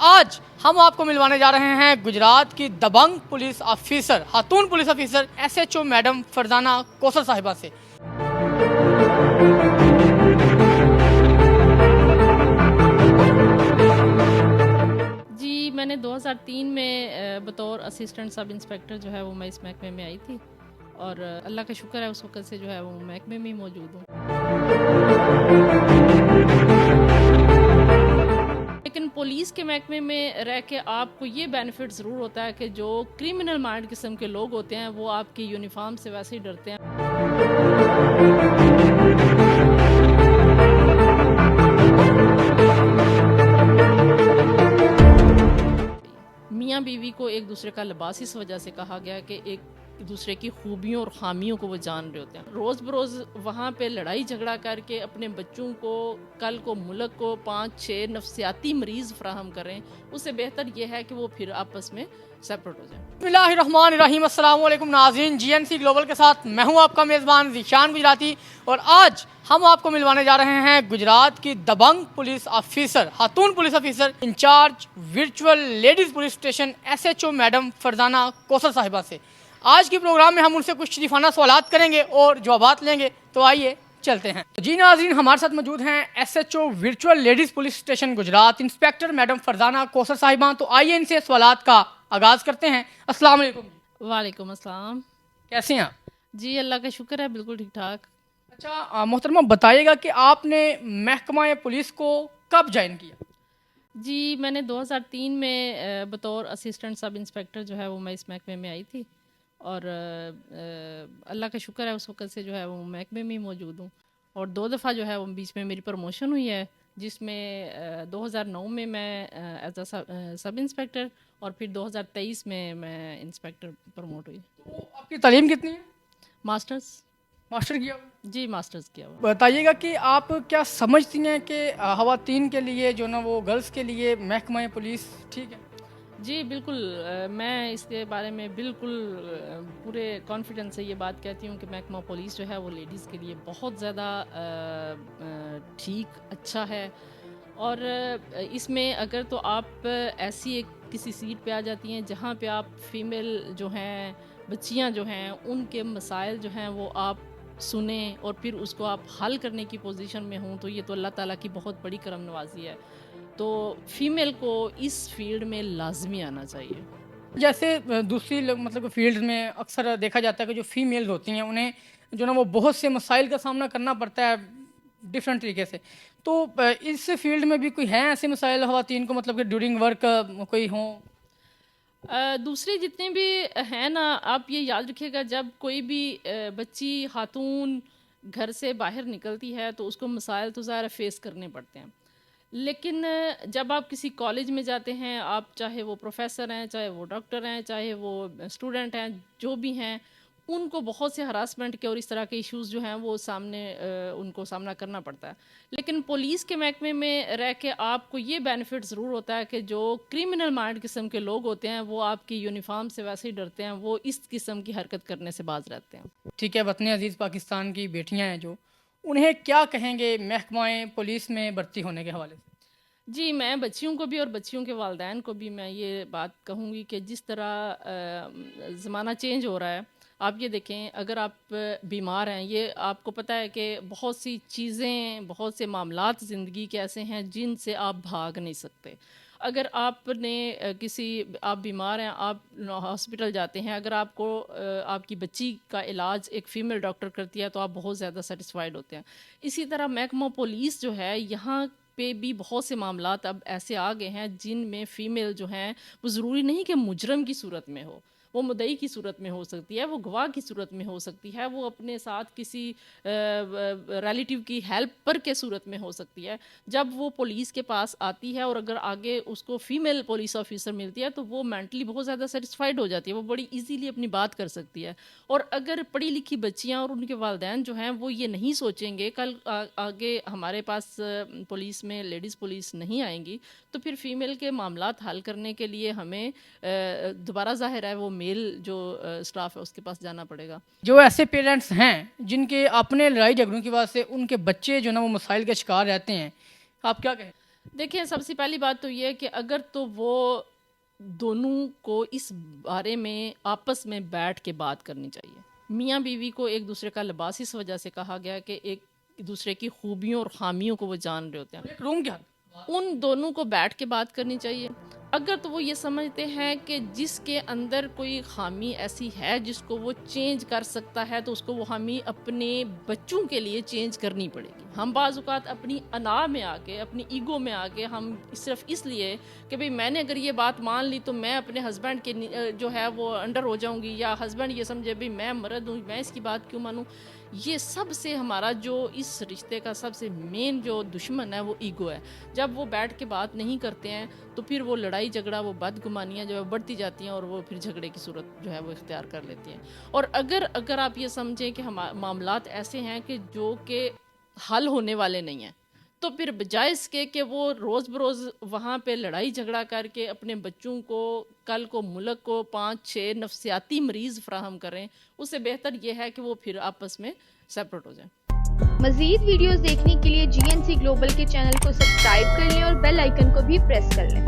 آج ہم آپ کو ملوانے جا رہے ہیں گجرات کی دبنگ پولیس آفیسر خاتون police officer SHO madam Farzana Kausar صاحبہ سے۔ جی میں نے 2003 میں بطور اسسٹنٹ سب انسپیکٹر جو ہے وہ میں اس محکمے میں آئی تھی، اور اللہ کا شکر ہے اس وقت سے جو ہے وہ محکمے میں ہی موجود ہوں۔ لیکن پولیس کے محکمے میں رہ کے آپ کو یہ بینیفٹ ضرور ہوتا ہے کہ جو کرمنل مائنڈ قسم کے لوگ ہوتے ہیں وہ آپ کی یونیفارم سے ویسے ہی ڈرتے ہیں۔ میاں بیوی کو ایک دوسرے کا لباس اس وجہ سے کہا گیا کہ ایک دوسرے کی خوبیوں اور خامیوں کو وہ جان رہے ہوتے ہیں۔ روز بروز وہاں پہ لڑائی جھگڑا کر کے اپنے بچوں کو کل کو ملک کو 5-6 نفسیاتی مریض فراہم کریں، اس سے بہتر یہ ہے کہ وہ پھر آپس میں سیپریٹ ہو جائیں۔ بسم اللہ الرحمن الرحیم۔ السلام علیکم ناظرین، GNC گلوبل کے ساتھ میں ہوں آپ کا میزبان ذیشان گجراتی، اور آج ہم آپ کو ملوانے جا رہے ہیں گجرات کی دبنگ پولیس آفیسر خاتون police officer in-charge virtual ladies police station SHO madam Farzana Kausar صاحبہ سے۔ آج کے پروگرام میں ہم ان سے کچھ شریفانہ سوالات کریں گے اور جوابات لیں گے، تو آئیے چلتے ہیں۔ جی ناظرین، ہمارے ساتھ موجود ہیں SHO virtual ladies police station Gujarat inspector madam Farzana Kausar صاحبہ، تو آئیے ان سے سوالات کا آغاز کرتے ہیں۔ السلام علیکم۔ وعلیکم السلام۔ کیسے ہیں آپ؟ جی اللہ کا شکر ہے، بالکل ٹھیک ٹھاک۔ اچھا محترمہ، بتائیے گا کہ آپ نے محکمہ پولیس کو کب جوائن کیا؟ جی میں نے 2003 میں بطور اسسٹنٹ سب انسپیکٹر جو ہے وہ میں اس محکمے میں آئی تھی، اور اللہ کا شکر ہے اس وقت سے جو ہے وہ محکمے میں ہی موجود ہوں، اور 2 دفعہ جو ہے وہ بیچ میں میری پروموشن ہوئی ہے، جس میں 2009 میں ایز اے سب انسپیکٹر، اور پھر 2023 میں انسپیکٹر پروموٹ ہوئی۔ تو آپ کی تعلیم کتنی ہے؟ ماسٹرز۔ ماسٹر کیا ہوا؟ جی ماسٹرز کیا ہوا۔ بتائیے گا کہ آپ کیا سمجھتی ہیں کہ خواتین کے لیے جو نا وہ گرلز کے لیے محکمہ پولیس ٹھیک ہے؟ جی بالکل، میں اس کے بارے میں بالکل پورے کانفیڈنس سے یہ بات کہتی ہوں کہ محکمہ پولیس جو ہے وہ لیڈیز کے لیے بہت زیادہ ٹھیک اچھا ہے، اور اس میں اگر تو آپ ایسی ایک کسی سیٹ پہ آ جاتی ہیں جہاں پہ آپ فیمیل جو ہیں، بچیاں جو ہیں، ان کے مسائل جو ہیں وہ آپ سنیں اور پھر اس کو آپ حل کرنے کی پوزیشن میں ہوں، تو یہ تو اللہ تعالیٰ کی بہت بڑی کرم نوازی ہے۔ تو فیمیل کو اس فیلڈ میں لازمی آنا چاہیے۔ جیسے دوسری مطلب فیلڈ میں اکثر دیکھا جاتا ہے کہ جو فیمیل ہوتی ہیں انہیں جو نا وہ بہت سے مسائل کا سامنا کرنا پڑتا ہے ڈفرینٹ طریقے سے، تو اس فیلڈ میں بھی کوئی ہیں ایسے مسائل خواتین کو، مطلب کہ ڈیورنگ ورک کوئی ہوں؟ دوسرے جتنے بھی ہیں نا، آپ یہ یاد رکھیے گا، جب کوئی بھی بچی خاتون گھر سے باہر نکلتی ہے تو اس کو مسائل تو ظاہر فیس کرنے پڑتے ہیں، لیکن جب آپ کسی کالج میں جاتے ہیں، آپ چاہے وہ پروفیسر ہیں، چاہے وہ ڈاکٹر ہیں، چاہے وہ اسٹوڈنٹ ہیں، جو بھی ہیں، ان کو بہت سے ہراسمنٹ کے اور اس طرح کے ایشوز جو ہیں وہ سامنے ان کو سامنا کرنا پڑتا ہے۔ لیکن پولیس کے محکمے میں رہ کے آپ کو یہ بینیفٹ ضرور ہوتا ہے کہ جو کرمنل مائنڈ قسم کے لوگ ہوتے ہیں وہ آپ کی یونیفارم سے ویسے ہی ڈرتے ہیں، وہ اس قسم کی حرکت کرنے سے باز رہتے ہیں۔ ٹھیک ہے، وطن عزیز پاکستان کی بیٹیاں ہیں جو، انہیں کیا کہیں گے محکمہ پولیس میں بھرتی ہونے کے حوالے سے؟ جی میں بچیوں کو بھی اور بچیوں کے والدین کو بھی میں یہ بات کہوں گی کہ جس طرح زمانہ چینج ہو رہا ہے، آپ یہ دیکھیں، اگر آپ بیمار ہیں، یہ آپ کو پتہ ہے کہ بہت سی چیزیں، بہت سے معاملات زندگی کے ایسے ہیں جن سے آپ بھاگ نہیں سکتے۔ اگر آپ نے آپ بیمار ہیں، آپ ہاسپٹل جاتے ہیں، اگر آپ کو آپ کی بچی کا علاج ایک فیمیل ڈاکٹر کرتی ہے تو آپ بہت زیادہ سیٹسفائیڈ ہوتے ہیں۔ اسی طرح محکمہ پولیس جو ہے، یہاں پہ بھی بہت سے معاملات اب ایسے آ گئے ہیں جن میں فیمیل جو ہیں وہ ضروری نہیں کہ مجرم کی صورت میں ہو، وہ مدعی کی صورت میں ہو سکتی ہے، وہ گواہ کی صورت میں ہو سکتی ہے، وہ اپنے ساتھ کسی ریلیٹیو کی ہیلپر کے صورت میں ہو سکتی ہے۔ جب وہ پولیس کے پاس آتی ہے اور اگر آگے اس کو فیمیل پولیس آفیسر ملتی ہے تو وہ مینٹلی بہت زیادہ سیٹسفائیڈ ہو جاتی ہے، وہ بڑی ایزیلی اپنی بات کر سکتی ہے۔ اور اگر پڑھی لکھی بچیاں اور ان کے والدین جو ہیں وہ یہ نہیں سوچیں گے کل آگے ہمارے پاس پولیس میں لیڈیز پولیس نہیں آئیں گی، تو پھر فیمیل کے معاملات حل کرنے کے لیے ہمیں دوبارہ ظاہر ہے وہ میل جو اسٹاف ہے اس کے پاس جانا پڑے گا۔ جو ایسے پیرنٹس ہیں جن کے اپنے لڑائی جھگڑوں کی وجہ سے ان کے بچے جو نا وہ مسائل کے شکار رہتے ہیں، آپ کیا کہیں؟ دیکھیں سب سے پہلی بات تو یہ ہے کہ اگر تو وہ دونوں کو اس بارے میں آپس میں بیٹھ کے بات کرنی چاہیے. میاں بیوی کو ایک دوسرے کا لباس اس وجہ سے کہا گیا کہ ایک دوسرے کی خوبیوں اور خامیوں کو وہ جان رہے ہوتے ہیں. ایک روم کیا ان دونوں کو بیٹھ کے بات کرنی چاہیے. اگر تو وہ یہ سمجھتے ہیں کہ جس کے اندر کوئی خامی ایسی ہے جس کو وہ چینج کر سکتا ہے تو اس کو وہ خامی اپنے بچوں کے لیے چینج کرنی پڑے گی. ہم بعض اوقات اپنی انا میں آ کے اپنی ایگو میں آ کے ہم صرف اس لیے کہ بھئی میں نے اگر یہ بات مان لی تو میں اپنے ہسبینڈ کے جو ہے وہ انڈر ہو جاؤں گی، یا ہسبینڈ یہ سمجھے بھئی میں مرد ہوں میں اس کی بات کیوں مانوں. یہ سب سے ہمارا جو اس رشتے کا سب سے مین جو دشمن ہے وہ ایگو ہے. جب وہ بیٹھ کے بات نہیں کرتے ہیں تو پھر وہ لڑائی جھگڑا وہ بدگمانیاں جو ہے بڑھتی جاتی ہیں اور وہ پھر جھگڑے کی صورت جو ہے وہ اختیار کر لیتی ہیں. اور اگر آپ یہ سمجھیں کہ معاملات ایسے ہیں کہ جو کہ حل ہونے والے نہیں ہیں تو پھر بجائے اس کے کہ وہ روز بروز وہاں پہ لڑائی جھگڑا کر کے اپنے بچوں کو کل کو ملک کو 5-6 نفسیاتی مریض فراہم کریں، اس سے بہتر یہ ہے کہ وہ پھر آپس میں سیپریٹ ہو جائیں. مزید ویڈیوز دیکھنے کے لیے GNC گلوبل کے چینل کو سبسکرائب کر لیں اور بیل آئیکن کو بھی پریس کر لیں.